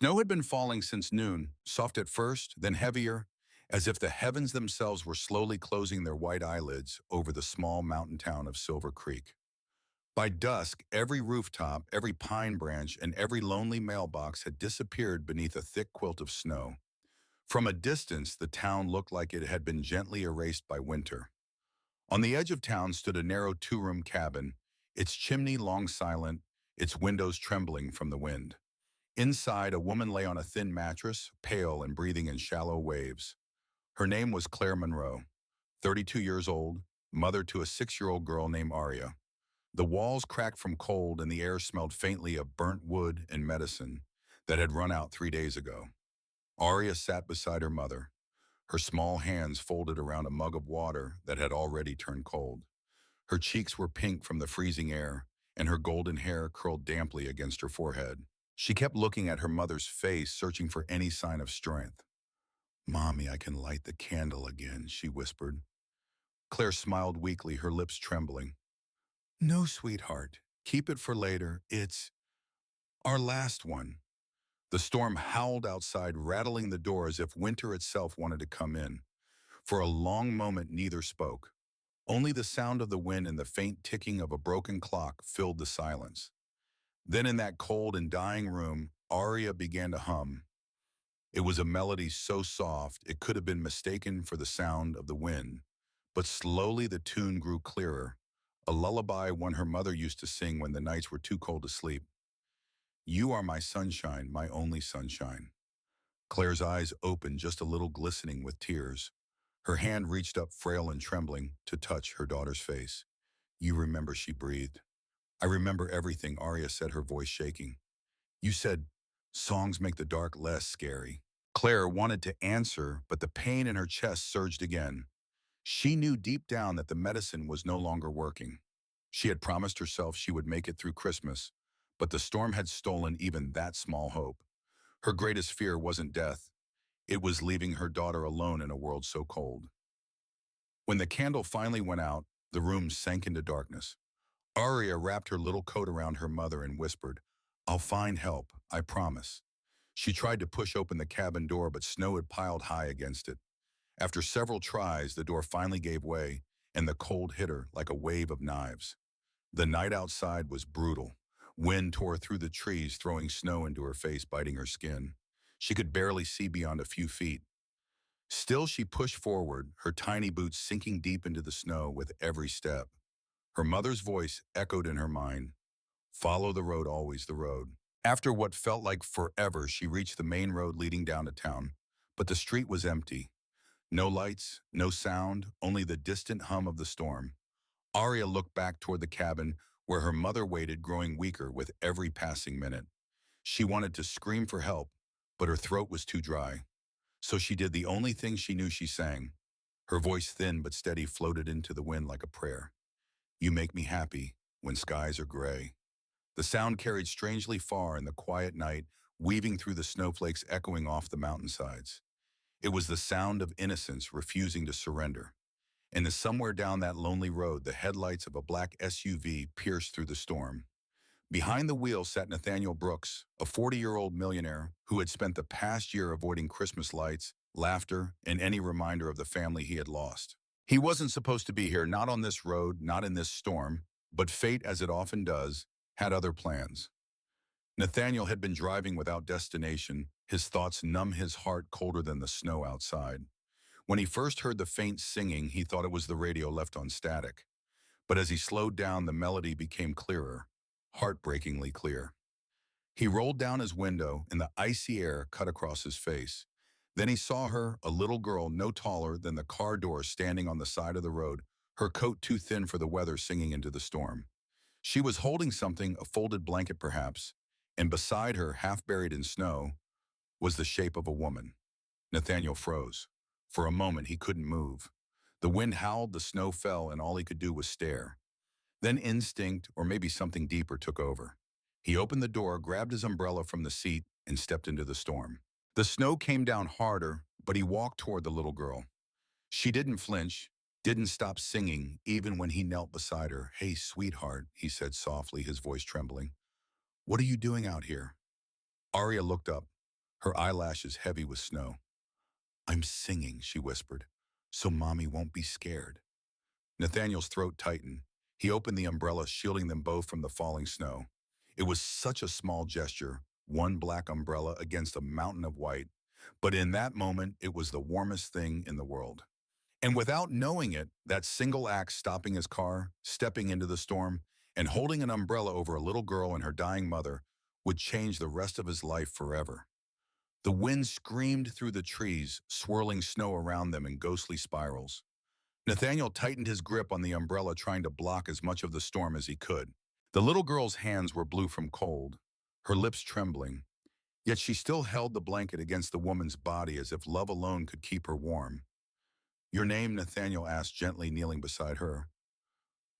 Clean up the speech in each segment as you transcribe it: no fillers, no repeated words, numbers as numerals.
Snow had been falling since noon, soft at first, then heavier, as if the heavens themselves were slowly closing their white eyelids over the small mountain town of Silver Creek. By dusk, every rooftop, every pine branch, and every lonely mailbox had disappeared beneath a thick quilt of snow. From a distance, the town looked like it had been gently erased by winter. On the edge of town stood a narrow two-room cabin, its chimney long silent, its windows trembling from the wind. Inside, a woman lay on a thin mattress, pale and breathing in shallow waves. Her name was Claire Monroe, 32 years old, mother to a 6-year-old girl named Aria. The walls cracked from cold and the air smelled faintly of burnt wood and medicine that had run out 3 days ago. Aria sat beside her mother, her small hands folded around a mug of water that had already turned cold. Her cheeks were pink from the freezing air, and her golden hair curled damply against her forehead. She kept looking at her mother's face, searching for any sign of strength. "Mommy, I can light the candle again," she whispered. Claire smiled weakly, her lips trembling. "No, sweetheart. Keep it for later. It's our last one." The storm howled outside, rattling the door as if winter itself wanted to come in. For a long moment, neither spoke. Only the sound of the wind and the faint ticking of a broken clock filled the silence. Then in that cold and dying room, Aria began to hum. It was a melody so soft it could have been mistaken for the sound of the wind. But slowly the tune grew clearer, a lullaby one her mother used to sing when the nights were too cold to sleep. "You are my sunshine, my only sunshine." Claire's eyes opened, just a little glistening with tears. Her hand reached up, frail and trembling, to touch her daughter's face. "You remember," she breathed. "I remember everything," Aria said, her voice shaking. "You said, songs make the dark less scary." Claire wanted to answer, but the pain in her chest surged again. She knew deep down that the medicine was no longer working. She had promised herself she would make it through Christmas, but the storm had stolen even that small hope. Her greatest fear wasn't death. It was leaving her daughter alone in a world so cold. When the candle finally went out, the room sank into darkness. Aria wrapped her little coat around her mother and whispered, "I'll find help, I promise." She tried to push open the cabin door, but snow had piled high against it. After several tries, the door finally gave way, and the cold hit her like a wave of knives. The night outside was brutal. Wind tore through the trees, throwing snow into her face, biting her skin. She could barely see beyond a few feet. Still, she pushed forward, her tiny boots sinking deep into the snow with every step. Her mother's voice echoed in her mind, "Follow the road, always the road." After what felt like forever, she reached the main road leading down to town. But the street was empty. No lights, no sound, only the distant hum of the storm. Aria looked back toward the cabin where her mother waited, growing weaker with every passing minute. She wanted to scream for help, but her throat was too dry. So she did the only thing she knew. She sang. Her voice, thin but steady, floated into the wind like a prayer. "You make me happy when skies are gray." The sound carried strangely far in the quiet night, weaving through the snowflakes, echoing off the mountainsides. It was the sound of innocence refusing to surrender. And somewhere down that lonely road, the headlights of a black SUV pierced through the storm. Behind the wheel sat Nathaniel Brooks, a 40-year-old millionaire who had spent the past year avoiding Christmas lights, laughter, and any reminder of the family he had lost. He wasn't supposed to be here, not on this road, not in this storm, but fate, as it often does, had other plans. Nathaniel had been driving without destination, his thoughts numb, his heart colder than the snow outside. When he first heard the faint singing, he thought it was the radio left on static. But as he slowed down, the melody became clearer, heartbreakingly clear. He rolled down his window, and the icy air cut across his face. Then he saw her, a little girl no taller than the car door, standing on the side of the road, her coat too thin for the weather, singing into the storm. She was holding something, a folded blanket perhaps, and beside her, half buried in snow, was the shape of a woman. Nathaniel froze. For a moment, he couldn't move. The wind howled, the snow fell, and all he could do was stare. Then instinct, or maybe something deeper, took over. He opened the door, grabbed his umbrella from the seat, and stepped into the storm. The snow came down harder, but he walked toward the little girl. She didn't flinch, didn't stop singing, even when he knelt beside her. "Hey, sweetheart," he said softly, his voice trembling. "What are you doing out here?" Aria looked up. her eyelashes heavy with snow. "I'm singing," she whispered, "so Mommy won't be scared." Nathaniel's throat tightened. He opened the umbrella, shielding them both from the falling snow. It was such a small gesture, one black umbrella against a mountain of white, but in that moment, it was the warmest thing in the world. And without knowing it, that single act, stopping his car, stepping into the storm, and holding an umbrella over a little girl and her dying mother, would change the rest of his life forever. The wind screamed through the trees, swirling snow around them in ghostly spirals. Nathaniel tightened his grip on the umbrella, trying to block as much of the storm as he could. The little girl's hands were blue from cold, her lips trembling, yet she still held the blanket against the woman's body as if love alone could keep her warm. "Your name?" Nathaniel asked, gently kneeling beside her.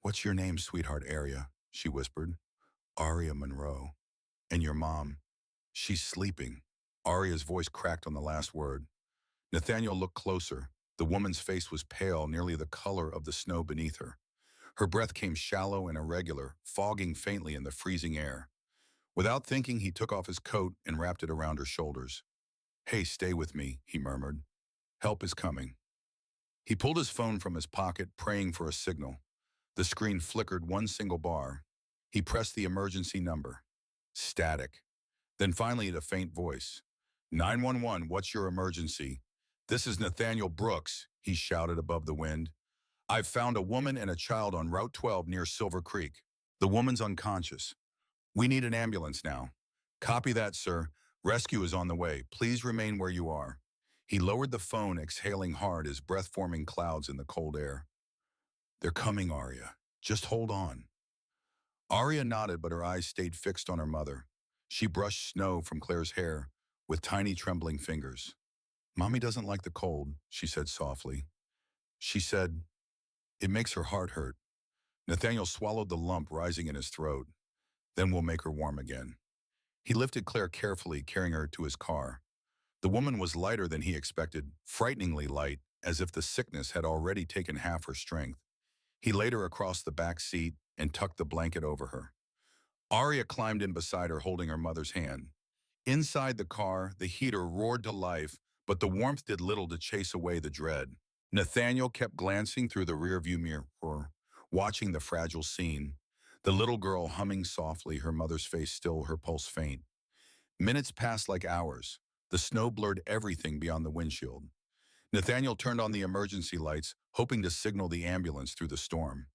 "What's your name, sweetheart?" "Aria," she whispered. "Aria Monroe." "And your mom?" "She's sleeping." Aria's voice cracked on the last word. Nathaniel looked closer. The woman's face was pale, nearly the color of the snow beneath her. Her breath came shallow and irregular, fogging faintly in the freezing air. Without thinking, he took off his coat and wrapped it around her shoulders. "Hey, stay with me," he murmured. "Help is coming." He pulled his phone from his pocket, praying for a signal. The screen flickered one single bar. He pressed the emergency number. Static. Then finally, a faint voice. "911, what's your emergency?" "This is Nathaniel Brooks," he shouted above the wind. "I've found a woman and a child on Route 12 near Silver Creek. The woman's unconscious. We need an ambulance now." "Copy that, sir. Rescue is on the way. Please remain where you are." He lowered the phone, exhaling hard, his breath forming clouds in the cold air. "They're coming, Aria. Just hold on." Aria nodded, but her eyes stayed fixed on her mother. She brushed snow from Claire's hair with tiny trembling fingers. "Mommy doesn't like the cold," she said softly. She said, "It makes her heart hurt." Nathaniel swallowed the lump rising in his throat. "Then we'll make her warm again." He lifted Claire carefully, carrying her to his car. The woman was lighter than he expected, frighteningly light, as if the sickness had already taken half her strength. He laid her across the back seat and tucked the blanket over her. Aria climbed in beside her, holding her mother's hand. Inside the car, the heater roared to life, but the warmth did little to chase away the dread. Nathaniel kept glancing through the rearview mirror, watching the fragile scene. The little girl humming softly, her mother's face still, her pulse faint. Minutes passed like hours. The snow blurred everything beyond the windshield. Nathaniel turned on the emergency lights, hoping to signal the ambulance through the storm.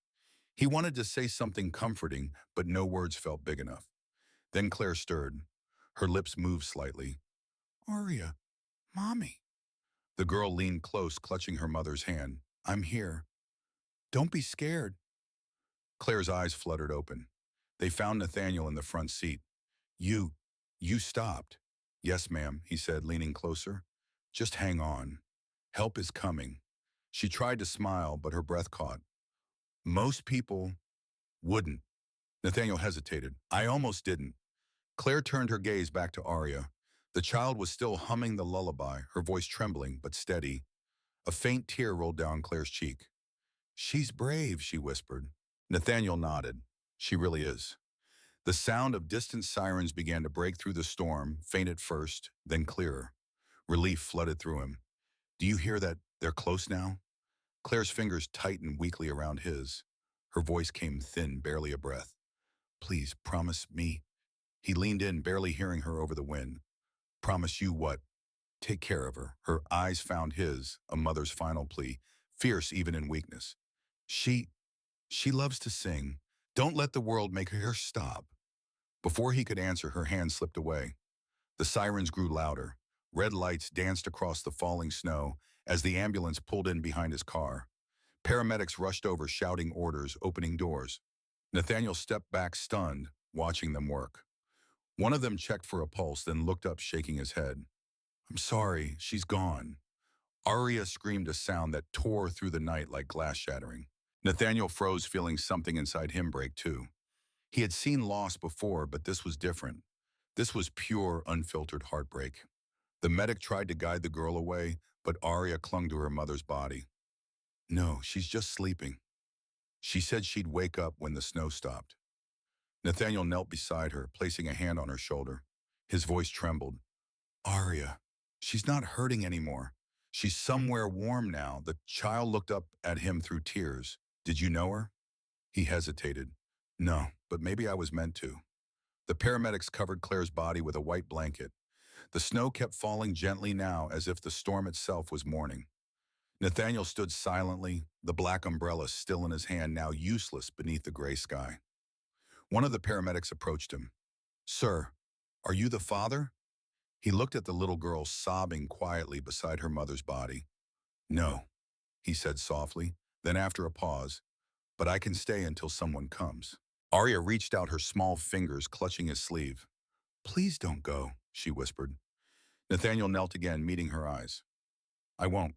He wanted to say something comforting, but no words felt big enough. Then Claire stirred. Her lips moved slightly. "Aria, Mommy." The girl leaned close, clutching her mother's hand. "I'm here. Don't be scared." Claire's eyes fluttered open. They found Nathaniel in the front seat. You, you stopped." "Yes, ma'am," he said, leaning closer. "Just hang on. Help is coming." She tried to smile, but her breath caught. "Most people wouldn't." Nathaniel hesitated. "I almost didn't." Claire turned her gaze back to Aria. The child was still humming the lullaby, her voice trembling but steady. A faint tear rolled down Claire's cheek. "She's brave," she whispered. Nathaniel nodded. "She really is." The sound of distant sirens began to break through the storm, faint at first, then clearer. Relief flooded through him. "Do you hear that? They're close now?" Claire's fingers tightened weakly around his. Her voice came thin, barely a breath. "Please, promise me." He leaned in, barely hearing her over the wind. "Promise you what?" "Take care of her." Her eyes found his, a mother's final plea, fierce even in weakness. She loves to sing. Don't let the world make her stop." Before he could answer, her hand slipped away. The sirens grew louder. Red lights danced across the falling snow as the ambulance pulled in behind his car. Paramedics rushed over, shouting orders, opening doors. Nathaniel stepped back, stunned, watching them work. One of them checked for a pulse, then looked up, shaking his head. "I'm sorry, she's gone." Aria screamed a sound that tore through the night like glass shattering. Nathaniel froze, feeling something inside him break too. He had seen loss before, but this was different. This was pure, unfiltered heartbreak. The medic tried to guide the girl away, but Aria clung to her mother's body. "No, she's just sleeping. She said she'd wake up when the snow stopped." Nathaniel knelt beside her, placing a hand on her shoulder. His voice trembled. Aria. She's not hurting anymore. She's somewhere warm now. The child looked up at him through tears. Did you know her? He hesitated. No, but maybe I was meant to. The paramedics covered Claire's body with a white blanket. The snow kept falling gently now as if the storm itself was mourning. Nathaniel stood silently, the black umbrella still in his hand, now useless beneath the gray sky. One of the paramedics approached him. Sir, are you the father? He looked at the little girl sobbing quietly beside her mother's body. No, he said softly, then after a pause, but I can stay until someone comes. Aria reached out her small fingers clutching his sleeve. Please don't go, she whispered. Nathaniel knelt again, meeting her eyes. I won't.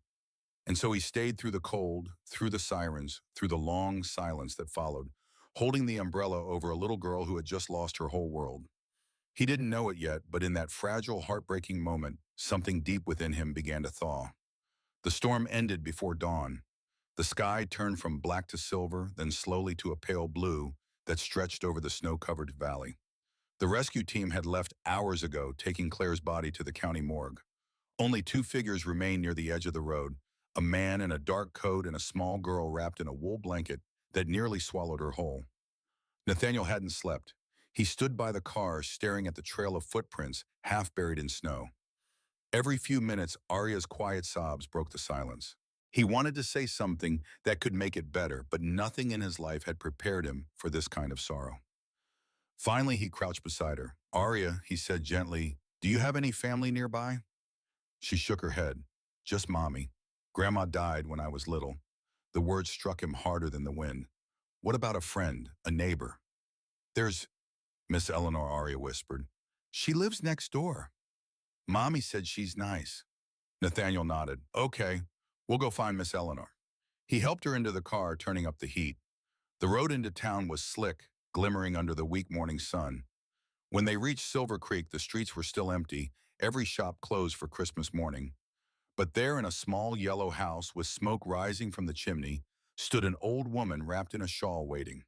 And so he stayed through the cold, through the sirens, through the long silence that followed, holding the umbrella over a little girl who had just lost her whole world. He didn't know it yet, but in that fragile, heartbreaking moment, something deep within him began to thaw. The storm ended before dawn. The sky turned from black to silver, then slowly to a pale blue that stretched over the snow-covered valley. The rescue team had left hours ago, taking Claire's body to the county morgue. Only two figures remained near the edge of the road, a man in a dark coat and a small girl wrapped in a wool blanket that nearly swallowed her whole. Nathaniel hadn't slept. He stood by the car, staring at the trail of footprints, half buried in snow. Every few minutes, Aria's quiet sobs broke the silence. He wanted to say something that could make it better, but nothing in his life had prepared him for this kind of sorrow. Finally, he crouched beside her. Aria, he said gently, do you have any family nearby? She shook her head. Just Mommy. Grandma died when I was little. The words struck him harder than the wind. What about a friend, a neighbor? There's Miss Eleanor, Aria whispered. She lives next door. Mommy said she's nice. Nathaniel nodded. Okay, we'll go find Miss Eleanor. He helped her into the car, turning up the heat. The road into town was slick, glimmering under the weak morning sun. When they reached Silver Creek, the streets were still empty, every shop closed for Christmas morning. But there in a small yellow house with smoke rising from the chimney stood an old woman wrapped in a shawl waiting.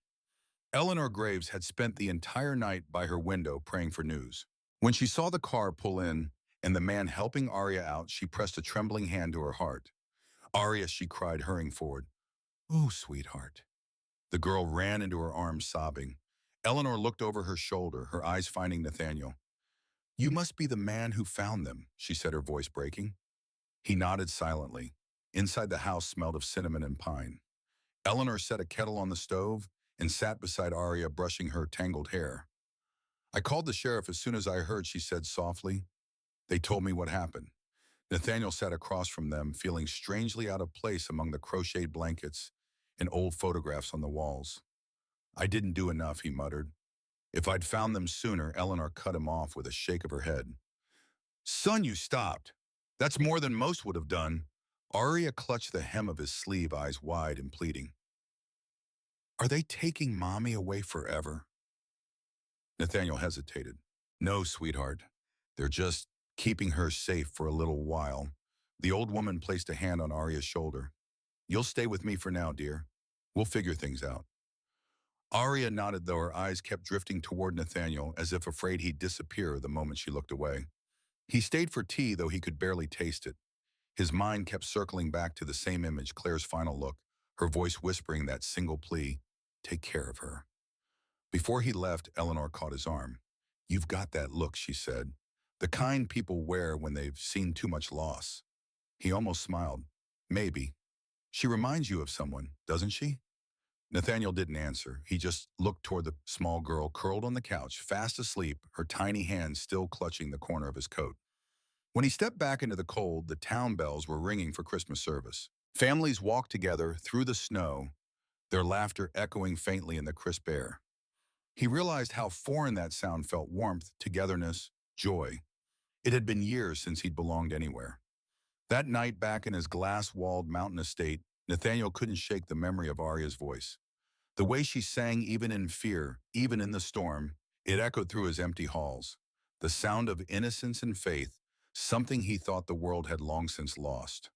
Eleanor Graves had spent the entire night by her window praying for news. When she saw the car pull in and the man helping Aria out, she pressed a trembling hand to her heart. Aria, she cried, hurrying forward. Oh, sweetheart. The girl ran into her arms, sobbing. Eleanor looked over her shoulder, her eyes finding Nathaniel. You must be the man who found them, she said, her voice breaking. He nodded silently. Inside the house smelled of cinnamon and pine. Eleanor set a kettle on the stove and sat beside Aria, brushing her tangled hair. I called the sheriff as soon as I heard, she said softly. They told me what happened. Nathaniel sat across from them, feeling strangely out of place among the crocheted blankets and old photographs on the walls. I didn't do enough, he muttered. If I'd found them sooner, Eleanor cut him off with a shake of her head. Son, you stopped. That's more than most would have done. Aria clutched the hem of his sleeve, eyes wide and pleading. Are they taking Mommy away forever? Nathaniel hesitated. No, sweetheart. They're just keeping her safe for a little while. The old woman placed a hand on Aria's shoulder. You'll stay with me for now, dear. We'll figure things out. Aria nodded, though her eyes kept drifting toward Nathaniel as if afraid he'd disappear the moment she looked away. He stayed for tea, though he could barely taste it. His mind kept circling back to the same image, Claire's final look, her voice whispering that single plea, take care of her. Before he left, Eleanor caught his arm. You've got that look, she said. The kind people wear when they've seen too much loss. He almost smiled. Maybe. She reminds you of someone, doesn't she? Nathaniel didn't answer. He just looked toward the small girl curled on the couch, fast asleep, her tiny hands still clutching the corner of his coat. When he stepped back into the cold, the town bells were ringing for Christmas service. Families walked together through the snow, their laughter echoing faintly in the crisp air. He realized how foreign that sound felt: warmth, togetherness, joy. It had been years since he'd belonged anywhere. That night back in his glass-walled mountain estate, Nathaniel couldn't shake the memory of Aria's voice. The way she sang, even in fear, even in the storm, it echoed through his empty halls. The sound of innocence and faith, something he thought the world had long since lost.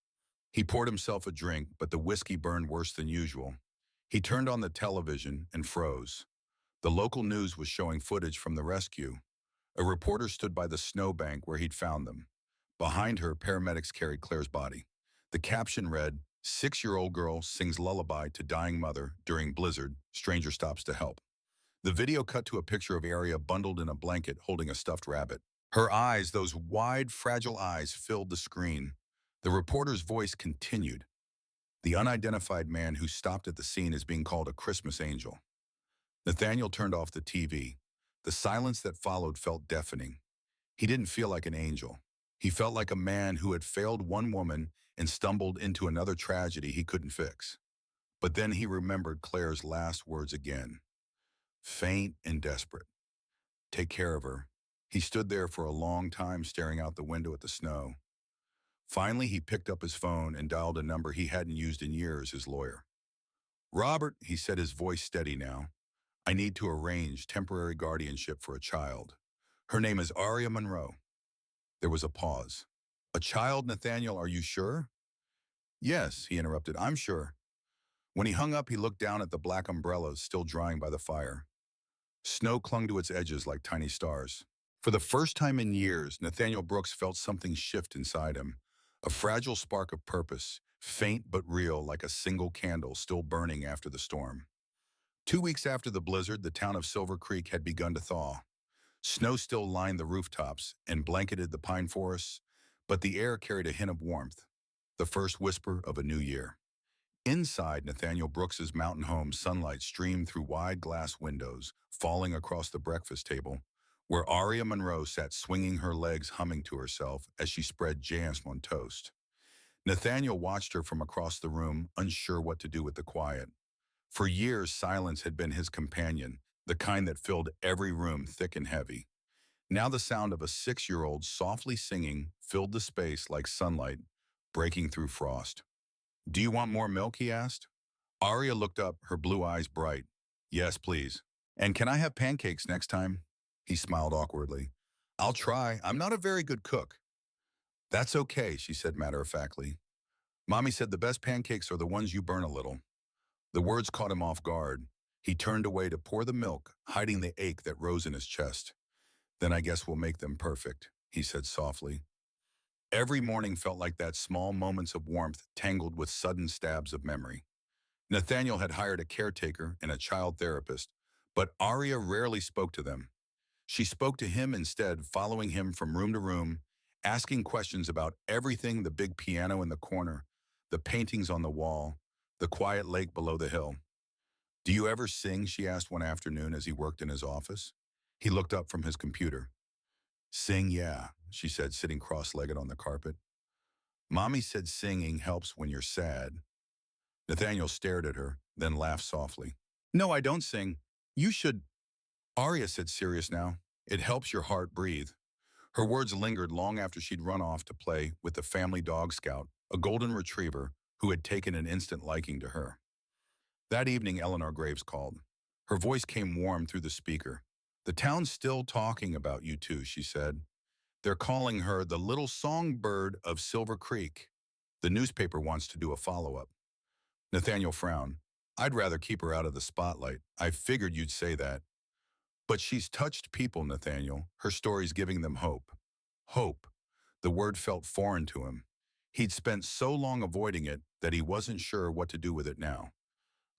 He poured himself a drink, but the whiskey burned worse than usual. He turned on the television and froze. The local news was showing footage from the rescue. A reporter stood by the snowbank where he'd found them. Behind her, paramedics carried Claire's body. The caption read, 6-year-old girl sings lullaby to dying mother during blizzard, stranger stops to help. The video cut to a picture of Aria bundled in a blanket holding a stuffed rabbit. Her eyes, those wide, fragile eyes, filled the screen. The reporter's voice continued. The unidentified man who stopped at the scene is being called a Christmas angel. Nathaniel turned off the TV. The silence that followed felt deafening. He didn't feel like an angel. He felt like a man who had failed one woman and stumbled into another tragedy he couldn't fix. But then he remembered Claire's last words again. Faint and desperate. Take care of her. He stood there for a long time staring out the window at the snow. Finally, he picked up his phone and dialed a number he hadn't used in years, his lawyer. Robert, he said, his voice steady now. I need to arrange temporary guardianship for a child. Her name is Aria Monroe. There was a pause. A child, Nathaniel, are you sure? Yes, he interrupted, I'm sure. When he hung up, he looked down at the black umbrellas still drying by the fire. Snow clung to its edges like tiny stars. For the first time in years, Nathaniel Brooks felt something shift inside him. A fragile spark of purpose, faint but real like a single candle still burning after the storm. 2 weeks after the blizzard, the town of Silver Creek had begun to thaw. Snow still lined the rooftops and blanketed the pine forests, but the air carried a hint of warmth, the first whisper of a new year. Inside Nathaniel Brooks's mountain home, sunlight streamed through wide glass windows, falling across the breakfast table, where Aria Monroe sat swinging her legs, humming to herself as she spread jam on toast. Nathaniel watched her from across the room, unsure what to do with the quiet. For years, silence had been his companion, the kind that filled every room thick and heavy. Now the sound of a 6-year-old softly singing filled the space like sunlight breaking through frost. Do you want more milk, he asked. Aria looked up, her blue eyes bright. Yes, please. And can I have pancakes next time? He smiled awkwardly. I'll try. I'm not a very good cook. That's okay, she said matter-of-factly. Mommy said the best pancakes are the ones you burn a little. The words caught him off guard. He turned away to pour the milk, hiding the ache that rose in his chest. Then I guess we'll make them perfect, he said softly. Every morning felt like that, small moments of warmth tangled with sudden stabs of memory. Nathaniel had hired a caretaker and a child therapist, but Aria rarely spoke to them. She spoke to him instead, following him from room to room, asking questions about everything: the big piano in the corner, the paintings on the wall, the quiet lake below the hill. Do you ever sing? She asked one afternoon as he worked in his office. He looked up from his computer. Sing, yeah, she said, sitting cross-legged on the carpet. Mommy said singing helps when you're sad. Nathaniel stared at her, then laughed softly. No, I don't sing. You should. Aria said, serious now. It helps your heart breathe. Her words lingered long after she'd run off to play with the family dog Scout, a golden retriever who had taken an instant liking to her. That evening, Eleanor Graves called. Her voice came warm through the speaker. The town's still talking about you two, she said. They're calling her the little songbird of Silver Creek. The newspaper wants to do a follow-up. Nathaniel frowned. I'd rather keep her out of the spotlight. I figured you'd say that. But she's touched people, Nathaniel. Her story's giving them hope. Hope. The word felt foreign to him. He'd spent so long avoiding it that he wasn't sure what to do with it now.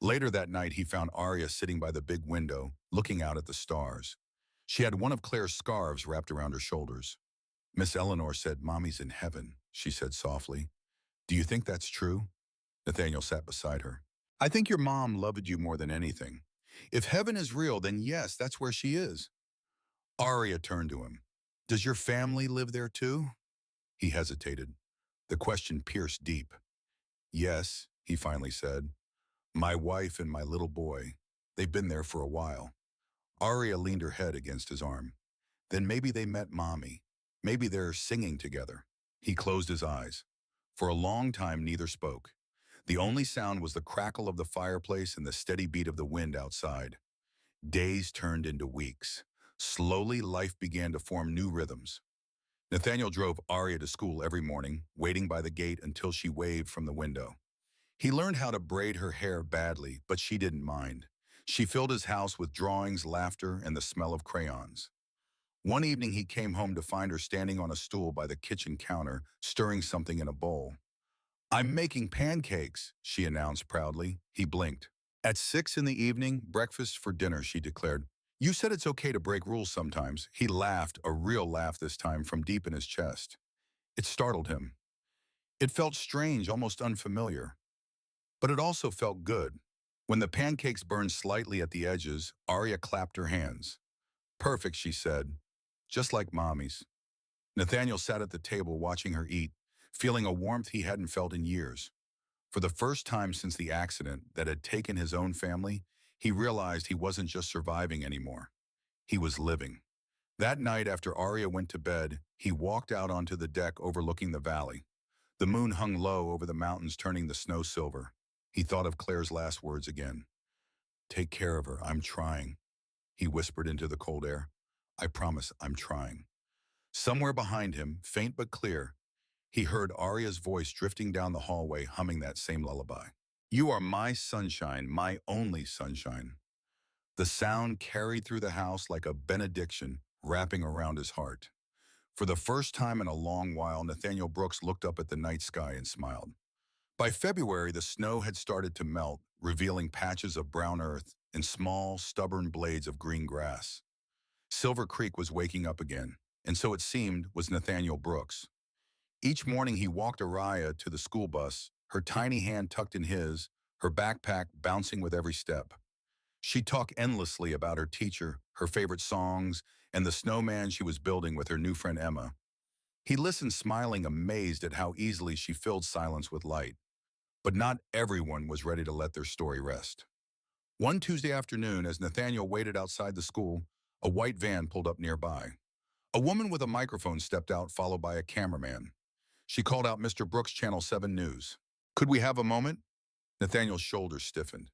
Later that night, he found Aria sitting by the big window, looking out at the stars. She had one of Claire's scarves wrapped around her shoulders. Miss Eleanor said, Mommy's in heaven, she said softly. Do you think that's true? Nathaniel sat beside her. I think your mom loved you more than anything. If heaven is real, then yes, that's where she is. Aria turned to him. Does your family live there too? He hesitated. The question pierced deep. Yes, he finally said. My wife and my little boy. They've been there for a while. Aria leaned her head against his arm. Then maybe they met Mommy. Maybe they're singing together. He closed his eyes. For a long time, neither spoke. The only sound was the crackle of the fireplace and the steady beat of the wind outside. Days turned into weeks. Slowly, life began to form new rhythms. Nathaniel drove Aria to school every morning, waiting by the gate until she waved from the window. He learned how to braid her hair badly, but she didn't mind. She filled his house with drawings, laughter, and the smell of crayons. One evening he came home to find her standing on a stool by the kitchen counter, stirring something in a bowl. "I'm making pancakes," she announced proudly. He blinked. "At 6 in the evening, breakfast for dinner," she declared. "You said it's okay to break rules sometimes." He laughed, a real laugh this time from deep in his chest. It startled him. It felt strange, almost unfamiliar. But it also felt good. When the pancakes burned slightly at the edges, Aria clapped her hands. "Perfect," she said. "Just like Mommy's." Nathaniel sat at the table watching her eat, feeling a warmth he hadn't felt in years. For the first time since the accident that had taken his own family, he realized he wasn't just surviving anymore. He was living. That night after Aria went to bed, he walked out onto the deck overlooking the valley. The moon hung low over the mountains, turning the snow silver. He thought of Claire's last words again. "Take care of her, I'm trying," he whispered into the cold air. "I promise I'm trying." Somewhere behind him, faint but clear, he heard Aria's voice drifting down the hallway, humming that same lullaby. "You are my sunshine, my only sunshine." The sound carried through the house like a benediction, wrapping around his heart. For the first time in a long while, Nathaniel Brooks looked up at the night sky and smiled. By February, the snow had started to melt, revealing patches of brown earth and small, stubborn blades of green grass. Silver Creek was waking up again, and so it seemed was Nathaniel Brooks. Each morning he walked Aria to the school bus, her tiny hand tucked in his, her backpack bouncing with every step. She'd talk endlessly about her teacher, her favorite songs, and the snowman she was building with her new friend Emma. He listened, smiling, amazed at how easily she filled silence with light. But not everyone was ready to let their story rest. One Tuesday afternoon, as Nathaniel waited outside the school, a white van pulled up nearby. A woman with a microphone stepped out, followed by a cameraman. She called out, "Mr. Brooks, Channel 7 News. Could we have a moment?" Nathaniel's shoulders stiffened.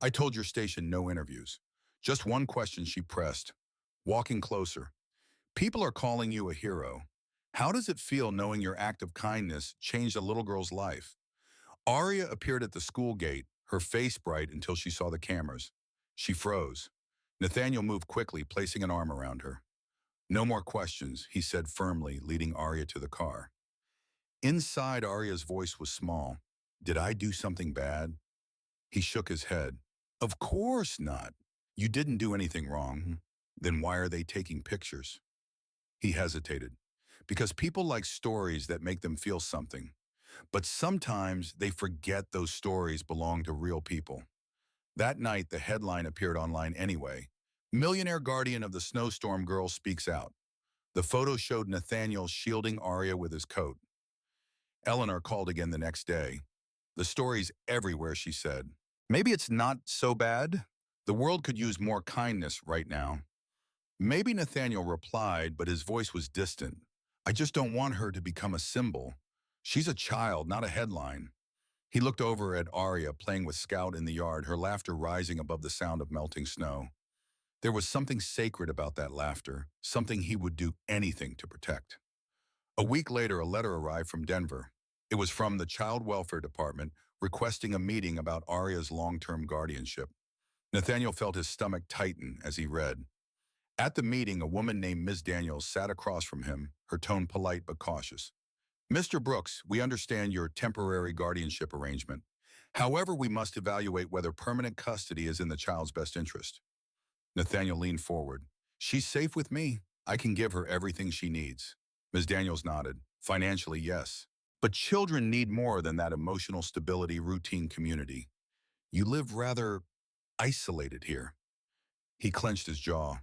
"I told your station no interviews. Just one question," she pressed, walking closer. "People are calling you a hero. How does it feel knowing your act of kindness changed a little girl's life?" Aria appeared at the school gate, her face bright until she saw the cameras. She froze. Nathaniel moved quickly, placing an arm around her. "No more questions," he said firmly, leading Aria to the car. Inside, Aria's voice was small. "Did I do something bad?" He shook his head. "Of course not. You didn't do anything wrong. Then why are they taking pictures?" He hesitated. "Because people like stories that make them feel something. But sometimes they forget those stories belong to real people." That night, the headline appeared online anyway. "Millionaire guardian of the snowstorm girl speaks out." The photo showed Nathaniel shielding Aria with his coat. Eleanor called again the next day. "The story's everywhere," she said. "Maybe it's not so bad. The world could use more kindness right now." Maybe, Nathaniel replied, but his voice was distant. "I just don't want her to become a symbol. She's a child, not a headline." He looked over at Aria playing with Scout in the yard, her laughter rising above the sound of melting snow. There was something sacred about that laughter, something he would do anything to protect. A week later, a letter arrived from Denver. It was from the Child Welfare Department requesting a meeting about Aria's long-term guardianship. Nathaniel felt his stomach tighten as he read. At the meeting, a woman named Ms. Daniels sat across from him, her tone polite but cautious. "Mr. Brooks, we understand your temporary guardianship arrangement. However, we must evaluate whether permanent custody is in the child's best interest." Nathaniel leaned forward. "She's safe with me. I can give her everything she needs." Ms. Daniels nodded. "Financially, yes. But children need more than that: emotional stability, routine, community. You live rather isolated here." He clenched his jaw.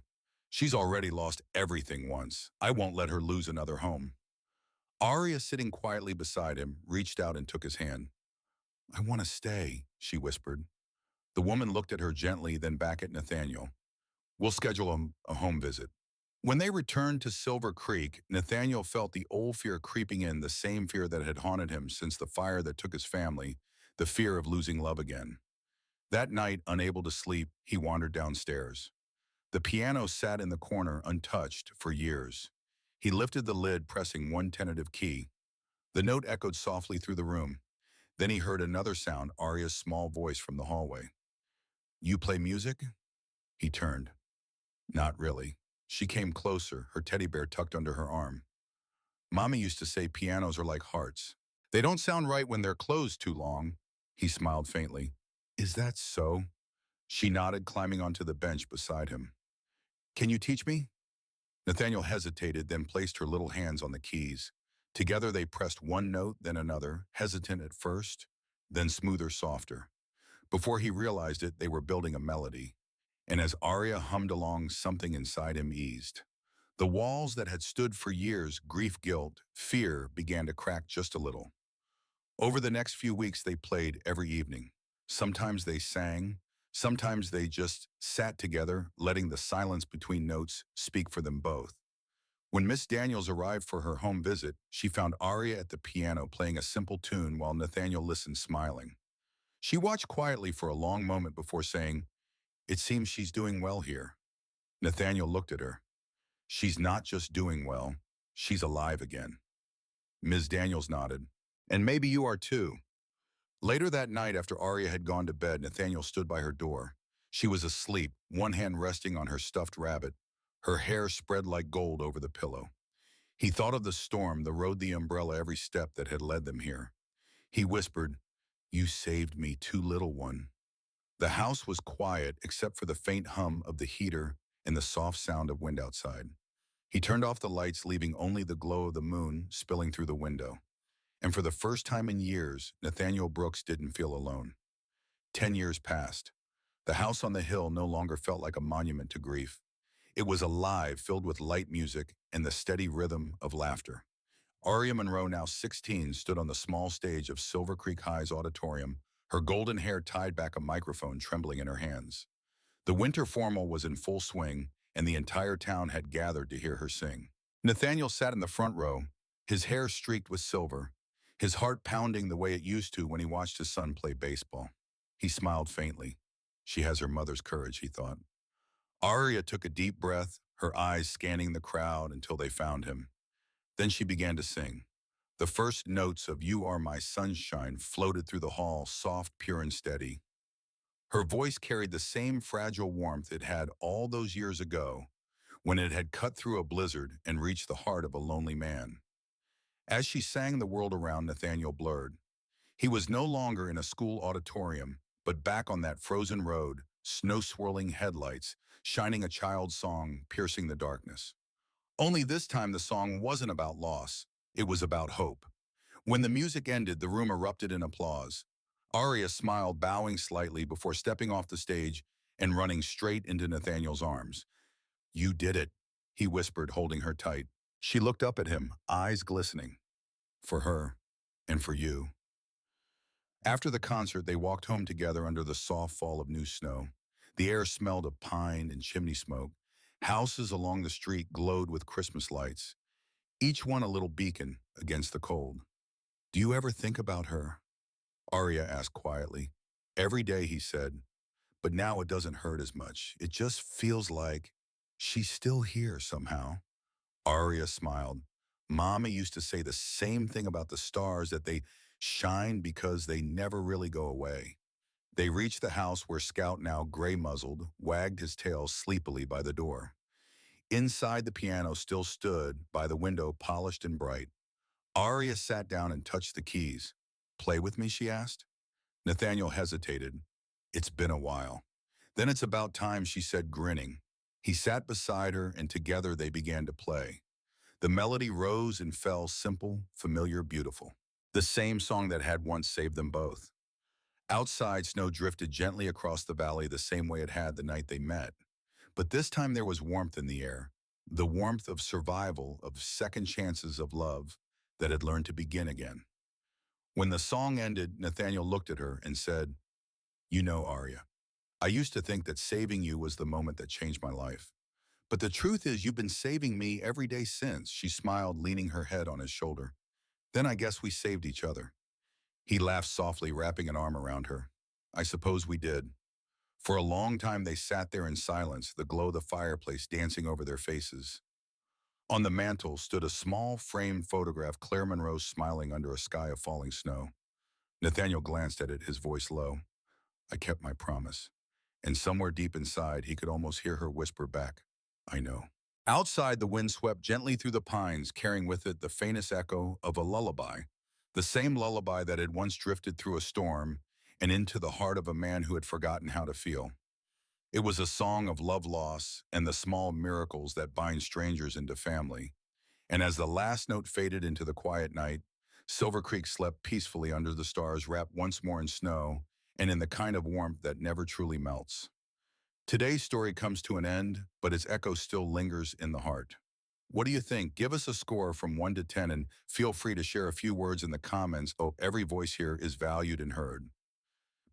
"She's already lost everything once. I won't let her lose another home." Aria, sitting quietly beside him, reached out and took his hand. "I want to stay," she whispered. The woman looked at her gently, then back at Nathaniel. "We'll schedule a home visit." When they returned to Silver Creek, Nathaniel felt the old fear creeping in, the same fear that had haunted him since the fire that took his family, the fear of losing love again. That night, unable to sleep, he wandered downstairs. The piano sat in the corner, untouched for years. He lifted the lid, pressing one tentative key. The note echoed softly through the room. Then he heard another sound, Aria's small voice from the hallway. "You play music?" He turned. "Not really." She came closer, her teddy bear tucked under her arm. Mommy used to say pianos are like hearts. They don't sound right when they're closed too long. He smiled faintly. Is that so? She nodded, climbing onto the bench beside him. Can you teach me? Nathaniel hesitated, then placed her little hands on the keys. Together they pressed one note, then another, hesitant at first, then smoother, softer. Before he realized it, they were building a melody. And as Aria hummed along, something inside him eased. The walls that had stood for years, grief, guilt, fear, began to crack just a little. Over the next few weeks, they played every evening. Sometimes they sang, sometimes they just sat together, letting the silence between notes speak for them both. When Miss Daniels arrived for her home visit, she found Aria at the piano playing a simple tune while Nathaniel listened smiling. She watched quietly for a long moment before saying, "It seems she's doing well here." Nathaniel looked at her. "She's not just doing well, she's alive again." Ms. Daniels nodded. "And maybe you are too." Later that night, after Aria had gone to bed, Nathaniel stood by her door. She was asleep, one hand resting on her stuffed rabbit, her hair spread like gold over the pillow. He thought of the storm, the road, the umbrella, every step that had led them here. He whispered, "You saved me too, little one." The house was quiet except for the faint hum of the heater and the soft sound of wind outside. He turned off the lights, leaving only the glow of the moon spilling through the window. And for the first time in years, Nathaniel Brooks didn't feel alone. 10 years passed. The house on the hill no longer felt like a monument to grief. It was alive, filled with light music and the steady rhythm of laughter. Aria Monroe, now 16, stood on the small stage of Silver Creek High's auditorium, her golden hair tied back, a microphone trembling in her hands. The winter formal was in full swing, and the entire town had gathered to hear her sing. Nathaniel sat in the front row, his hair streaked with silver, his heart pounding the way it used to when he watched his son play baseball. He smiled faintly. She has her mother's courage, he thought. Aria took a deep breath, her eyes scanning the crowd until they found him. Then she began to sing. The first notes of "You Are My Sunshine" floated through the hall, soft, pure, and steady. Her voice carried the same fragile warmth it had all those years ago, when it had cut through a blizzard and reached the heart of a lonely man. As she sang, the world around Nathaniel blurred. He was no longer in a school auditorium, but back on that frozen road, snow-swirling headlights, shining a child's song, piercing the darkness. Only this time the song wasn't about loss, it was about hope. When the music ended, the room erupted in applause. Aria smiled, bowing slightly before stepping off the stage and running straight into Nathaniel's arms. "You did it," he whispered, holding her tight. She looked up at him, eyes glistening. "For her, and for you." After the concert, they walked home together under the soft fall of new snow. The air smelled of pine and chimney smoke. Houses along the street glowed with Christmas lights, each one a little beacon against the cold. "Do you ever think about her?" Aria asked quietly. "Every day," he said, "but now it doesn't hurt as much. It just feels like she's still here somehow." Aria smiled. "Mama used to say the same thing about the stars, that they shine because they never really go away." They reached the house where Scout, now gray-muzzled, wagged his tail sleepily by the door. Inside, the piano still stood by the window, polished and bright. Aria sat down and touched the keys. "Play with me?" she asked. Nathaniel hesitated. "It's been a while." "Then it's about time," she said, grinning. He sat beside her, and together they began to play. The melody rose and fell, simple, familiar, beautiful. The same song that had once saved them both. Outside, snow drifted gently across the valley the same way it had the night they met. But this time there was warmth in the air, the warmth of survival, of second chances, of love that had learned to begin again. When the song ended, Nathaniel looked at her and said, "You know, Aria, I used to think that saving you was the moment that changed my life. But the truth is you've been saving me every day since." She smiled, leaning her head on his shoulder. "Then I guess we saved each other." He laughed softly, wrapping an arm around her. "I suppose we did." For a long time they sat there in silence, the glow of the fireplace dancing over their faces. On the mantel stood a small framed photograph, Claire Monroe smiling under a sky of falling snow. Nathaniel glanced at it, his voice low. "I kept my promise." And somewhere deep inside, he could almost hear her whisper back, "I know." Outside, the wind swept gently through the pines, carrying with it the faintest echo of a lullaby, the same lullaby that had once drifted through a storm and into the heart of a man who had forgotten how to feel. It was a song of love loss and the small miracles that bind strangers into family. And as the last note faded into the quiet night, Silver Creek slept peacefully under the stars, wrapped once more in snow and in the kind of warmth that never truly melts. Today's story comes to an end, but its echo still lingers in the heart. What do you think? Give us a score from 1 to 10 and feel free to share a few words in the comments. Oh, every voice here is valued and heard.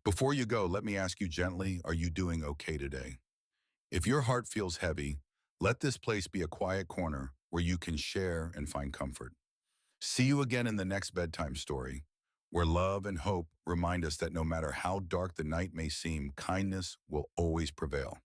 Before you go, let me ask you gently, are you doing okay today? If your heart feels heavy, let this place be a quiet corner where you can share and find comfort. See you again in the next bedtime story, where love and hope remind us that no matter how dark the night may seem, kindness will always prevail.